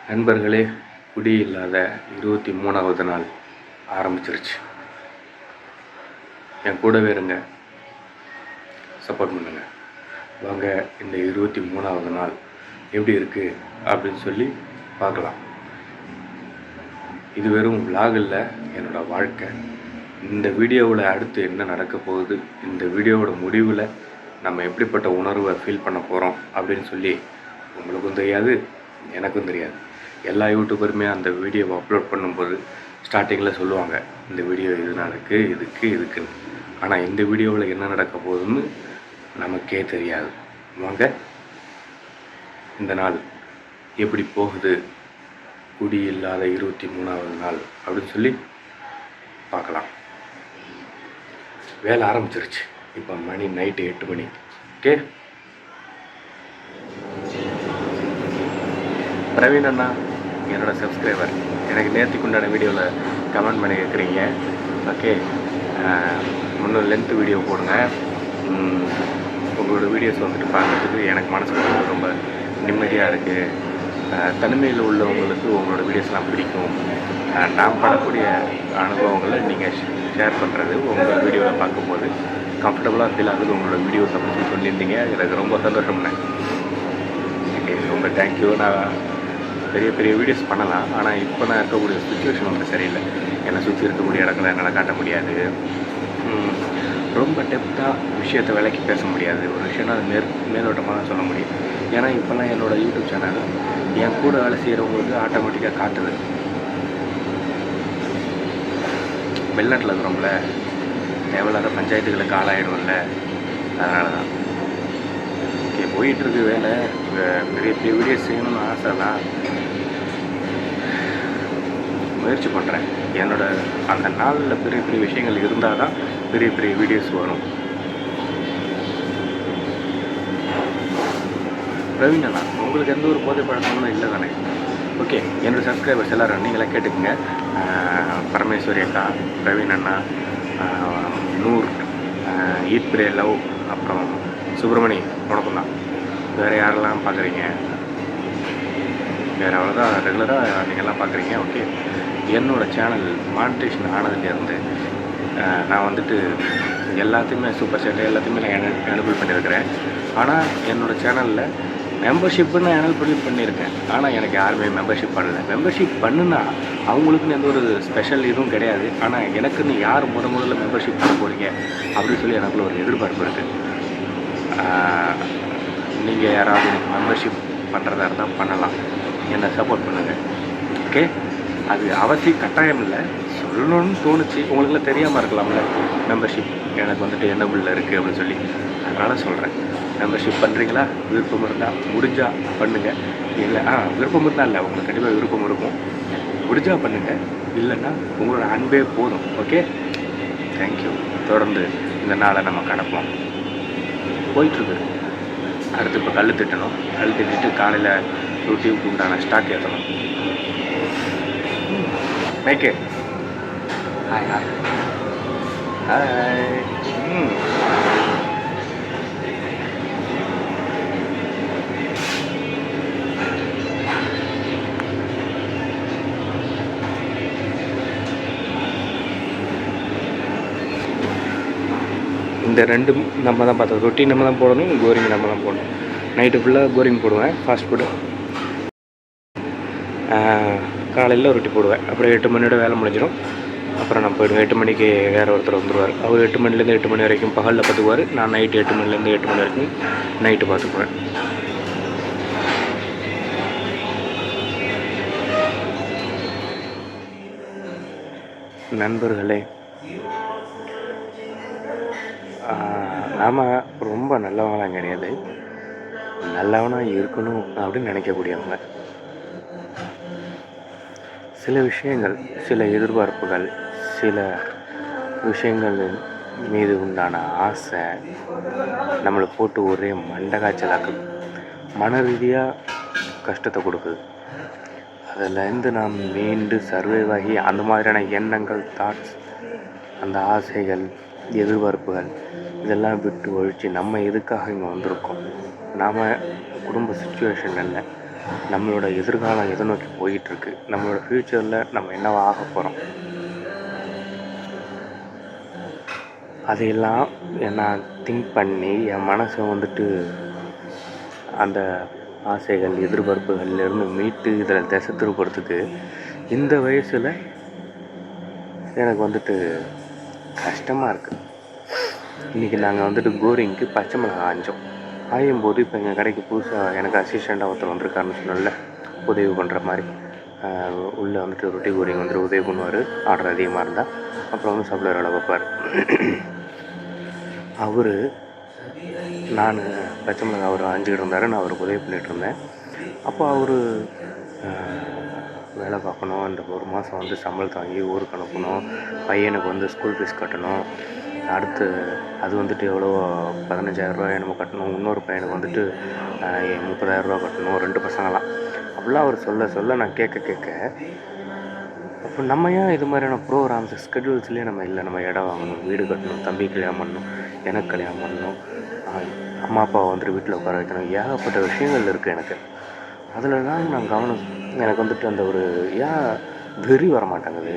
நண்பர்களே, குடி இல்லாத 23வது நாள் ஆரம்பிச்சிருச்சு. என் கூடவே இருங்க, சப்போர்ட் பண்ணுங்க. வாங்க இந்த 23வது நாள் எப்படி இருக்குது அப்படின்னு சொல்லி பார்க்கலாம். இது வெறும் vlog இல்லை, என்னோடய வாழ்க்கை. இந்த வீடியோவில் அடுத்து என்ன நடக்க போகுது, இந்த வீடியோவோட முடிவில் நம்ம எப்படிப்பட்ட உணர்வை ஃபீல் பண்ண போகிறோம் அப்படின்னு சொல்லி உங்களுக்கும் தெரியாது, எனக்கும் தெரியாது. எல்லா யூடியூபருமே அந்த வீடியோவை அப்லோட் பண்ணும்போது ஸ்டார்டிங்கில் சொல்லுவாங்க, இந்த வீடியோ இதுனாலுக்கு இதுக்குன்னு. ஆனால் இந்த வீடியோவில் என்ன நடக்க போகுதுன்னு நமக்கே தெரியாது. வாங்க இந்த நாள் எப்படி போகுது, குடி இல்லாத 23வது நாள் அப்படின்னு சொல்லி பார்க்கலாம். வேலை ஆரம்பிச்சிருச்சு. இப்போ மணி நைட்டு 8 மணி. ஓகே, பிரவீன் அண்ணா என்னோடய சப்ஸ்கிரைபர், எனக்கு நேற்றுக்கு உண்டான வீடியோவில் கமெண்ட் பண்ணி கேட்குறீங்க. ஓகே, இன்னும் லென்த்து வீடியோ போடுங்க. உங்களோட வீடியோஸ் வந்துட்டு பார்க்குறதுக்கு எனக்கு மனசுக்கு ரொம்ப நிம்மதியாக இருக்குது. தனிமையில் உள்ளவங்களுக்கு உங்களோட வீடியோஸ்லாம் பிடிக்கும். நான் படக்கூடிய அனுபவங்களை நீங்கள் ஷேர் பண்ணுறது உங்களோட வீடியோவில் பார்க்கும்போது கம்ஃபர்டபுளாக ஃபீல் ஆகுது உங்களோட வீடியோஸ் அப்படின்னு சொல்லியிருந்தீங்க. எனக்கு ரொம்ப சந்தோஷம்ண்ணே. ஓகே, ரொம்ப தேங்க்யூ. நான் பெரிய பெரிய வீடியோஸ் பண்ணலாம், ஆனால் இப்போ நான் இருக்கக்கூடிய சுச்சுவேஷன் வந்து சரியில்லை. என்னை சுற்றி இருக்கக்கூடிய இடங்களை என்னால் காட்ட முடியாது. ரொம்ப டெப்த்தாக விஷயத்தை விலைக்கு பேச முடியாது. ஒரு விஷயம்னா அது மேலோட்டமாக தான் சொல்ல முடியும். ஏன்னா இப்போல்லாம் என்னோடய யூடியூப் சேனல் என் கூட வேலை செய்கிறவங்களுக்கு ஆட்டோமேட்டிக்காக காட்டுது. வெளிநாட்டில் இருக்கிறோம்ல, தேவையில்லாத பஞ்சாயத்துகளுக்கு ஆளாயிடும்ல, அதனால தான். ஓகே, போயிட்டுருக்கு வேலை. பெரிய பெரிய வீடியோஸ் செய்யணும்னு ஆசைலாம் முயற்சி பண்ணுறேன். அந்த நாளில் பெரிய பெரிய விஷயங்கள் இருந்தால் தான் பெரிய பெரிய வீடியோஸ் வரும். பிரவீன் அண்ணா, உங்களுக்கு எந்த ஒரு போதை பழக்கமும் இல்லை தானே? ஓகே, என்னோடய சப்ஸ்கிரைபர்ஸ் எல்லோரும் நீங்களாம் கேட்டுக்குங்க. பரமேஸ்வரி அக்கா, பிரவீன் அண்ணா, நூர், ஈத் பிரே லவ், அப்புறம் சுப்பிரமணி, உனக்கும் தான். வேறு யாரெல்லாம் பார்க்குறீங்க? வேறு அவ்வளோதான், ரெகுலராக நீங்கள்லாம் பார்க்குறீங்க. ஓகே, என்னோடய சேனல் மானிட்டேஷன் ஆனதுலேருந்து நான் வந்துட்டு எல்லாத்தையுமே சூப்பர் சேட்டை எல்லாத்தையுமே நான் எனபிள் பண்ணியிருக்கிறேன். ஆனால் என்னோடய சேனலில் மெம்பர்ஷிப்புன்னு எனபிள் பண்ணியிருக்கேன். ஆனால் எனக்கு யாருமே மெம்பர்ஷிப் பண்ணலை. மெம்பர்ஷிப் பண்ணுனா அவங்களுக்குன்னு எந்த ஒரு ஸ்பெஷல் இதுவும் கிடையாது. ஆனால் எனக்குன்னு யார் முதல்ல மெம்பர்ஷிப் பண்ண போகிறீங்க அப்படின்னு சொல்லி எனக்குள்ள ஒரு எதிர்பார்ப்பு இருக்குது. நீங்கள் யாராவது எனக்கு மெம்பர்ஷிப் பண்ணுறதா இருந்தால் பண்ணலாம், என்னை சப்போர்ட் பண்ணுங்கள். ஓகே, அது அவசியம் கட்டாயம் இல்லை, சொல்லணும்னு தோணுச்சு. உங்களுக்குலாம் தெரியாமல் இருக்கலாம்ல மெம்பர்ஷிப் எனக்கு வந்துட்டு என்னபிளில் இருக்குது அப்படின்னு சொல்லி. அதனால் சொல்கிறேன், மெம்பர்ஷிப் பண்ணுறீங்களா? விருப்பம் இருந்தால் முடிஞ்சால் பண்ணுங்கள். இல்லை விருப்பம் இருந்தால் இல்லை, உங்களுக்கு கண்டிப்பாக விருப்பம் இருக்கும். முடிஞ்சால் பண்ணுங்கள், இல்லைன்னா உங்களோட அன்பே போதும். Okay, thank you. தொடர்ந்து இந்த நாளை நம்ம கடப்போம். போயிட்டுருக்கு. அடுத்து இப்போ கல் திட்டணும். கல் திட்டிட்டு காலையில் யூடியூப்க்கு உண்டான ஸ்டாக் ஏற்றணும். மேக்கே ஹாய் ஹாய் ஹாய். இந்த ரெண்டும் நம்ம தான் பார்த்தோம். ரொட்டி நம்ம தான் போடணும், கோரிங் நம்ம தான் போடணும். நைட்டு ஃபுல்லாக கோரிங் போடுவேன், ஃபாஸ்ட் ஃபுட்டு. காலையில் ரொட்டி போடுவேன். அப்புறம் 8 மணியோட வேலை முடிஞ்சிடும். அப்புறம் நான் போய்டுவேன். 8 மணிக்கு வேறு ஒருத்தர் வந்துடுவார். அவர் 8 மணிலேருந்து 8 மணி வரைக்கும் பகலில் பார்த்துக்குவார். நான் நைட்டு 8 மணிலேருந்து 8 மணி வரைக்கும் நைட்டு பார்த்துக்குவேன். நண்பர்களே, நாம் ரொம்ப நல்லவங்களாம் கிடையாது, நல்லவனாக இருக்கணும் அப்படின்னு நினைக்கக்கூடியவங்க. சில விஷயங்கள், சில எதிர்பார்ப்புகள், சில விஷயங்கள் மீது உண்டான ஆசை நம்மளை போட்டு ஒரே மண்டை காய்ச்சலாக்குது, மன ரீதியாக கஷ்டத்தை கொடுக்குது. அதிலேருந்து நாம் மீண்டு சர்வைவ் ஆகி அந்த மாதிரியான எண்ணங்கள், தாட்ஸ், அந்த ஆசைகள், எதிர்பார்ப்புகள் இதெல்லாம் விட்டு ஒழித்து நம்ம எதுக்காக இங்கே வந்திருக்கோம்? நாம் குடும்ப சுச்சுவேஷன் இல்லை, நம்மளோட எதிர்காலம் எதை நோக்கி போயிட்டுருக்கு, நம்மளோட ஃப்யூச்சரில் நம்ம என்னவா ஆக போகிறோம், அதையெல்லாம் நான் திங்க் பண்ணி என் மனசை வந்துட்டு அந்த ஆசைகள் எதிர்பார்ப்புகள்லேருந்து மீட்டு இதில் திசை திருப்புறதுக்கு இந்த வயசில் எனக்கு வந்துட்டு கஷ்டமாக இருக்குது. இன்றைக்கி நாங்கள் வந்துட்டு கோரிங்க்கு பச்சை மிளகாய் ஆஞ்சோம். ஆயும்போது இப்போ எங்கள் கடைக்கு புதுசாக எனக்கு அசிஸ்டண்ட்டாக ஒருத்தர் வந்திருக்காருன்னு சொன்னல, உதவி பண்ணுற மாதிரி. உள்ளே வந்துட்டு ரொட்டி கோரிங் வந்துட்டு உதவி பண்ணுவார் ஆர்டர் அதிகமாக இருந்தால். அப்புறம் வந்து சப்ளையர் வேலை பார்ப்பார். அவர் நான் பச்சை மிளகாய் அவர் ஆஞ்சிக்கிட்டு இருந்தார், நான் அவருக்கு உதவி பண்ணிகிட்டு இருந்தேன். அப்போ அவர் வேலை பார்க்கணும், அந்த ஒரு மாதம் வந்து சம்பளத்தை வாங்கி ஊருக்கு அனுப்பணும், பையனுக்கு வந்து ஸ்கூல் ஃபீஸ் கட்டணும், அடுத்து அது வந்துட்டு எவ்வளோ 15,000 நம்ம கட்டணும், இன்னொரு பையனுக்கு வந்துட்டு 30,000 கட்டணும், 2 பசங்களாம். அப்படிலாம் அவர் சொல்ல நான் கேட்க அப்போ நம்ம ஏன் இது மாதிரியான ப்ரோக்ராம்ஸ் ஸ்கெடியூல்ஸ்லேயே நம்ம இல்லை. நம்ம இடம் வாங்கணும், வீடு கட்டணும், தம்பி கல்யாணம் பண்ணணும், எனக்கு கல்யாணம் பண்ணணும், அம்மா அப்பாவை வந்துட்டு வீட்டில் உட்கார வைக்கணும், ஏகப்பட்ட விஷயங்கள் இருக்குது எனக்கு. அதில் தான் நான் கவனம், எனக்கு வந்துட்டு அந்த ஒரு ஏன் வெறி வர மாட்டேங்குது.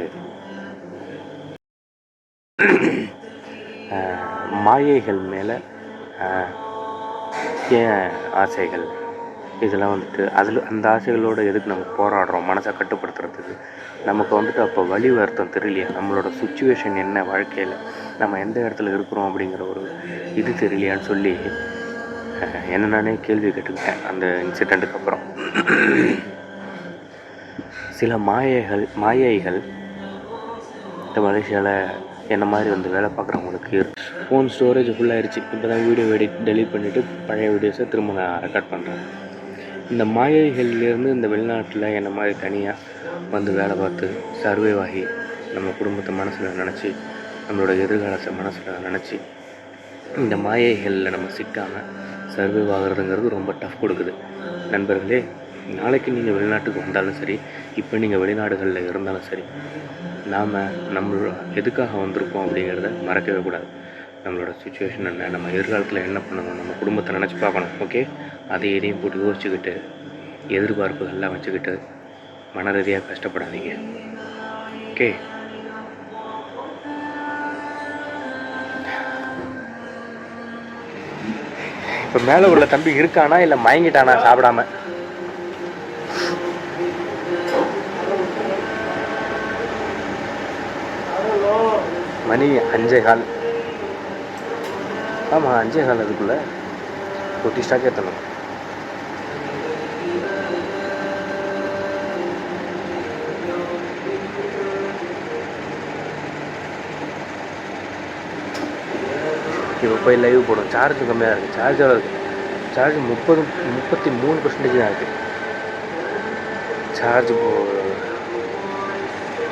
மாயைகள் மேலே ஏன் ஆசைகள், இதெல்லாம் வந்துட்டு அதில் அந்த ஆசைகளோடு எதுக்கு நம்ம போராடுறோம், மனசை கட்டுப்படுத்துறதுக்கு. நமக்கு வந்துட்டு அப்போ வழி வருத்தம் தெரியலையா, நம்மளோட சுச்சுவேஷன் என்ன, வாழ்க்கையில் நம்ம எந்த இடத்துல இருக்கிறோம் அப்படிங்கிற ஒரு இது தெரியலையான்னு சொல்லி என்ன நானே கேள்வி கேட்டுக்கிட்டேன் அந்த இன்சிடெண்ட்டுக்கு அப்புறம். சில மாயைகள் இந்த மலேசியாவில் என்ன மாதிரி வந்து வேலை பார்க்குறவங்களுக்கு ஃபோன் ஸ்டோரேஜ் ஃபுல்லாகிடுச்சு. இப்போ தான் வீடியோ டெலீட் பண்ணிவிட்டு பழைய வீடியோஸை திரும்ப நான் ரெக்கார்ட் பண்ணுறேன். இந்த மாயைகள்லேருந்து இந்த வெளிநாட்டில் என்ன மாதிரி தனியாக வந்து வேலை பார்த்து சர்வைவ் ஆகி நம்ம குடும்பத்தை மனசில் நினச்சி, நம்மளோட எதிர்காலத்தை மனசில் நினச்சி, இந்த மாயைகளில் நம்ம சிக்காமல் சர்வைவ் ஆகிறதுங்கிறது ரொம்ப டஃப் கொடுக்குது. நண்பர்களே, நாளைக்கு நீங்கள் வெளிநாட்டுக்கு வந்தாலும் சரி, இப்போ நீங்கள் வெளிநாடுகளில் இருந்தாலும் சரி, நாம் நம்மளோட எதுக்காக வந்திருக்கோம் அப்படிங்கிறத மறக்கவே கூடாது. நம்மளோட சுச்சுவேஷன் என்ன, நம்ம எதிர்காலத்தில் என்ன பண்ணணும், நம்ம குடும்பத்தை நினச்சி பார்க்கணும். ஓகே, அதை எதையும் போட்டு யோசிச்சுக்கிட்டு எதிர்பார்ப்புகள்லாம் வச்சுக்கிட்டு மன ரீதியாக கஷ்டப்படாதீங்க. ஓகே, இப்போ மேலே உள்ள தம்பி இருக்கானா இல்லை மயங்கிட்டானா சாப்பிடாம? மணி 5:15. ஆமாம், 5:15. அதுக்குள்ளே ரொட்டி ஸ்டாக் ஏற்றணும். இப்போ போய் லைவ் போடும். சார்ஜ் கம்மியாக இருக்குது, சார்ஜ் 33% தான் இருக்குது. சார்ஜ்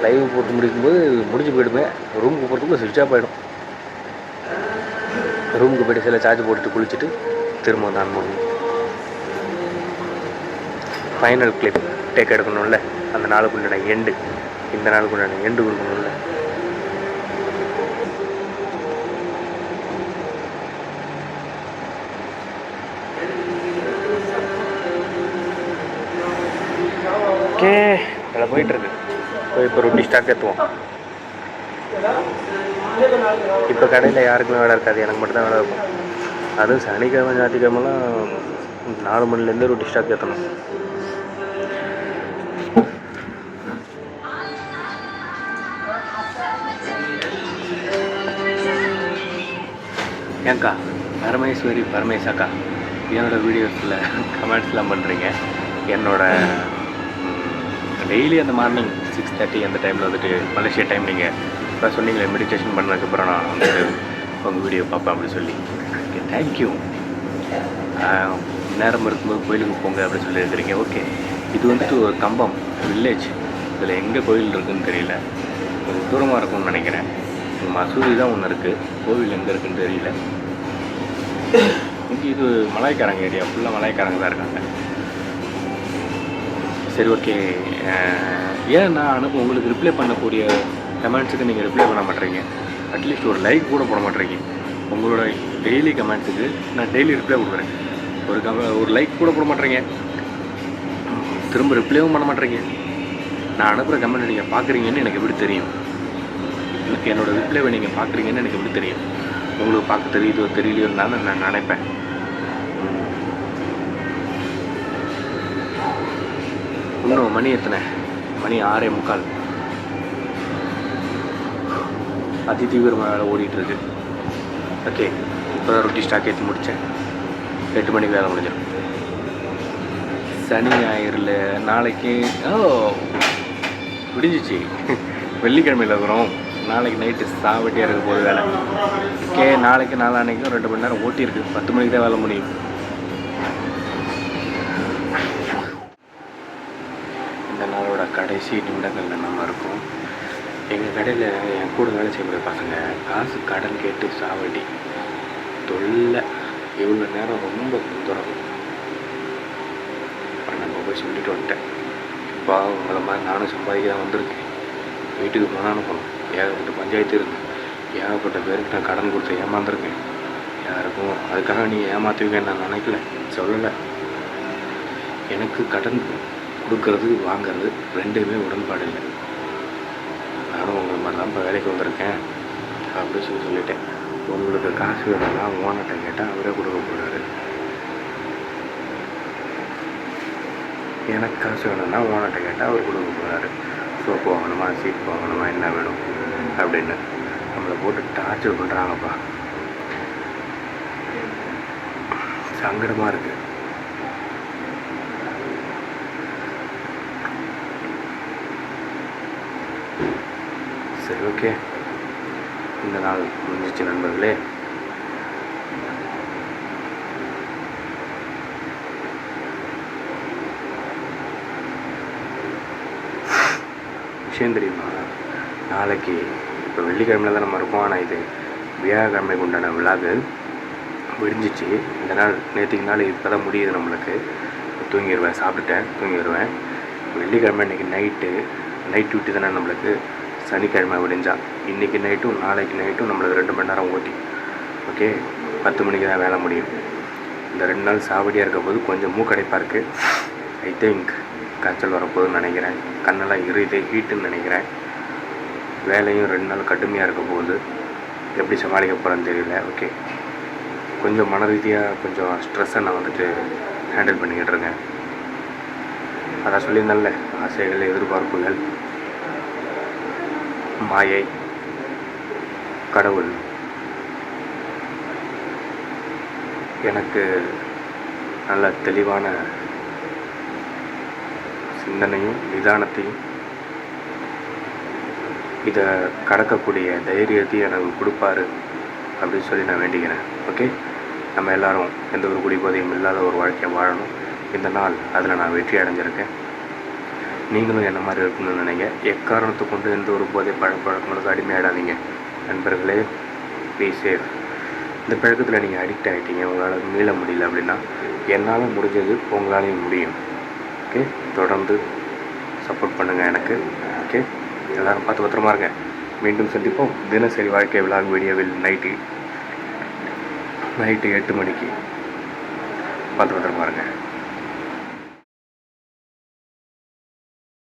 லைவ் போட்டு முடிக்கும்போது முடிஞ்சு போயிடுமே. ரூமுக்கு போகிறதுக்குள்ள சுவிட்ச் ஆஃப் ஆகிடும். ரூமுக்கு போய்ட்டு சில சார்ஜ் போட்டுட்டு குளிச்சுட்டு திரும்ப வந்து ஆன் பண்ணணும். ஃபைனல் கிளிப் டேக் எடுக்கணும்ல, அந்த நாளுக்குண்டான எண்டு, இந்த நாளுக்குண்டான எண்டு கொடுக்கணும்ல. ஓகே, அதில் போயிட்டுருக்கு. இப்போ ரொட்டி ஸ்டாக் ஏற்றுவோம். இப்போ கடையில் யாருக்குமே வேலை இருக்காது, எனக்கு மட்டும் தான் வேலை இருக்கும். அதுவும் சனிக்கிழமை ஞாயிற்றுக்கிழமெல்லாம் 4 மணிலேருந்து ரொட்டி ஸ்டாக் ஏற்றணும். ஏங்க்கா பரமேஸ்வரி பரமேசாக்கா என்னோடய வீடியோஸில் கமெண்ட்ஸ்லாம் பண்ணுறீங்க. என்னோட டெய்லி அந்த மார்னிங் 6:30 அந்த டைமில் வந்துட்டு மலேசியா டைம் நீங்கள் இப்போ சொன்னீங்களே மெடிடேஷன் பண்ணதுக்கப்புறம் நான் வந்துட்டு உங்கள் வீடியோ பார்ப்பேன் அப்படின்னு சொல்லி. Okay, thank you. நேரம் இருக்கும்போது கோயிலுக்கு போங்க அப்படின்னு சொல்லியிருக்கிறீங்க. ஓகே, இது வந்துட்டு ஒரு கம்பம் வில்லேஜ். இதில் எங்கே கோயில் இருக்குதுன்னு தெரியல, கொஞ்சம் தூரமாக இருக்கும்னு நினைக்கிறேன். மசூதி தான் ஒன்று இருக்குது, கோவில் எங்கே இருக்குதுன்னு தெரியல. இங்கே இது மலாய்க்காரங்க ஏரியா, ஃபுல்லாக மலாய்க்காரங்க தான் இருக்காங்க. சரி, ஓகே. ஏன் நான் உங்களுக்கு ரிப்ளை பண்ணக்கூடிய கமெண்ட்ஸுக்கு நீங்கள் ரிப்ளை பண்ண மாட்டேறீங்க? அட்லீஸ்ட் ஒரு லைக் கூட போட மாட்டேறீங்க. உங்களோட டெய்லி கமெண்ட்ஸுக்கு நான் டெய்லி ரிப்ளை கொடுக்குறேன், ஒரு லைக் கூட போட மாட்டேறீங்க. திரும்ப ரிப்ளைவும் பண்ண மாட்டேறீங்க. நான் அனுப்புகிற கமெண்ட் நீங்கள் பார்க்குறீங்கன்னு எனக்கு எப்படி தெரியும்? என்னோடய ரிப்ளைவை நீங்கள் பார்க்குறீங்கன்னு எனக்கு எப்படி தெரியும்? உங்களுக்கு பார்க்க தெரியுதோ தெரியலையோன்னு தானே நான் நினைப்பேன். இன்னும் மணி எத்தனை? மணி 6:45. அதி தீவிரமாக வேலை ஓடிட்டுருக்கு. ஓகே, இப்போ தான் ரொட்டி ஸ்டாக் ஏற்றி முடித்தேன். 8 மணிக்கு வேலை முடிஞ்சிடும். சனி ஞாயிறில் நாளைக்கு விடிஞ்சிச்சு. வெள்ளிக்கிழமையில் இருக்கிறோம். நாளைக்கு நைட்டு சாவட்டியாக இருக்க போகுது வேலை. ஓகே, நாளைக்கு நாளான்னைக்கும் 2 மணி நேரம் ஓட்டியிருக்கு. 10 மணிக்கு தான் வேலை முடியும். இந்த நாளோட கடைசி நிமிடங்களில் நம்ம இருக்கோம். எங்கள் கடையில் என் கூட வேலை செய்யக்கூடிய பசங்க காசு கடன் கேட்டு சாவடி தொல்லை. இவ்வளோ நேரம் ரொம்ப தொந்தரவு. இப்போ நம்ம போய் சொல்லிட்டு வந்துட்டேன். இப்போ உங்களை மாதிரி நானும் சம்பாதிக்க தான் வந்திருக்கேன். வீட்டுக்கு போனால் அனுப்பணும். ஏகப்பட்ட பஞ்சாயத்து இருக்குது. ஏகப்பட்ட பேருக்கு நான் கடன் கொடுத்து ஏமாந்துருக்கேன். யாருக்கும் அதுக்காக நீங்கள் ஏமாற்றுவீங்கன்னு நான் நினைக்கல, சொல்லலை. எனக்கு கடன் கொடுக்கறது வாங்கிறது ரெண்டுமே உடன்பாடு இல்லை. நானும் உங்களை மாதிரி தான் இப்போ வேலைக்கு வந்திருக்கேன் அப்படின்னு சொல்லிட்டேன். உங்களுக்கு காசு வேணும்னா ஓனர்கிட்ட கேட்டால் அவரே கொடுக்க போகிறாரு. எனக்கு காசு வேணும்னா ஓனர்கிட்ட கேட்டால் அவர் கொடுக்க போகிறாரு. சோப்பு வாங்கணுமா, சீப்பு வாங்கணுமா, என்ன வேணும் அப்படின்னு நம்மளை போட்டு டார்ச்சர் பண்ணுறாங்கப்பா. சங்கடமாக இருக்குது. சரி, ஓகே, இந்த நாள் முடிஞ்சிச்சு நண்பர்களே. விஷயம் தெரியுமா, நாளைக்கு இப்போ வெள்ளிக்கிழமையில் தான் நம்ம இருக்கோம். ஆனால் இது வியாழக்கிழமைக்கு உண்டான விழாவு விடிஞ்சிச்சு. இந்த நாள் நேற்றுக்கு நாள் இப்போ தான் முடியுது நம்மளுக்கு. தூங்கிடுவேன், சாப்பிட்டுட்டேன் தூங்கிடுவேன். வெள்ளிக்கிழமை இன்றைக்கி நைட் டியூட்டி தானே நம்மளுக்கு. சனிக்கிழமை விடிஞ்சா இன்றைக்கி நைட்டும் நாளைக்கு நைட்டும் நம்மளுக்கு 2 மணி நேரம் ஓட்டி. ஓகே, 10 மணிக்கு தான் வேலை முடியும். இந்த 2 நாள் சாவடியாக இருக்க போது கொஞ்சம் மூக்கடைப்பாக இருக்குது. ஐ திங்க் காய்ச்சல் வரப்போகுதுன்னு நினைக்கிறேன். கண்ணெல்லாம் எரியுது, ஹீட்டுன்னு நினைக்கிறேன். வேலையும் 2 நாள் கடுமையாக இருக்க போகுது. எப்படி சமாளிக்க போகிறேன்னு தெரியல. ஓகே, கொஞ்சம் மன ரீதியாக கொஞ்சம் ஸ்ட்ரெஸ்ஸை நான் வந்துட்டு ஹேண்டில் பண்ணிக்கிட்டு இருக்கேன். அதான் சொல்லியிருந்தேன்ல, ஆசைகள், எதிர்பார்ப்புகள், மாயை, கடவுள். எனக்கு நல்ல தெளிவான சிந்தனையும் நிதானத்தையும் இதை கடக்கக்கூடிய தைரியத்தையும் எனக்கு கொடுப்பாரு அப்படின்னு சொல்லி நான் வேண்டிக்கிறேன். ஓகே, நம்ம எல்லோரும் எந்த ஒரு குடிபோதையும் இல்லாத ஒரு வாழ்க்கையை வாழணும். இந்த நாள் அதில் நான் வெற்றி அடைஞ்சிருக்கேன். நீங்களும் என்ன மாதிரி இருக்கணும்னு நினைங்க. எக்காரணத்தை கொண்டு எந்த ஒரு போதை பழக்கங்களுக்கு அடிமையாடாதீங்க நண்பர்களே. Be safe. இந்த பழக்கத்தில் நீங்கள் அடிக்ட் ஆகிட்டீங்க, உங்களால் மீள முடியல அப்படின்னா என்னால் முடிஞ்சது உங்களாலையும் முடியும். ஓகே, தொடர்ந்து சப்போர்ட் பண்ணுங்கள் எனக்கு. ஓகே, எல்லோரும் பார்த்து பத்திரமா இருங்க. மீண்டும் சந்திப்போம். தினசரி வாழ்க்கை விலாக் வீடியோவில் நைட்டு 8 மணிக்கு. பார்த்து பத்திரமா இருங்க.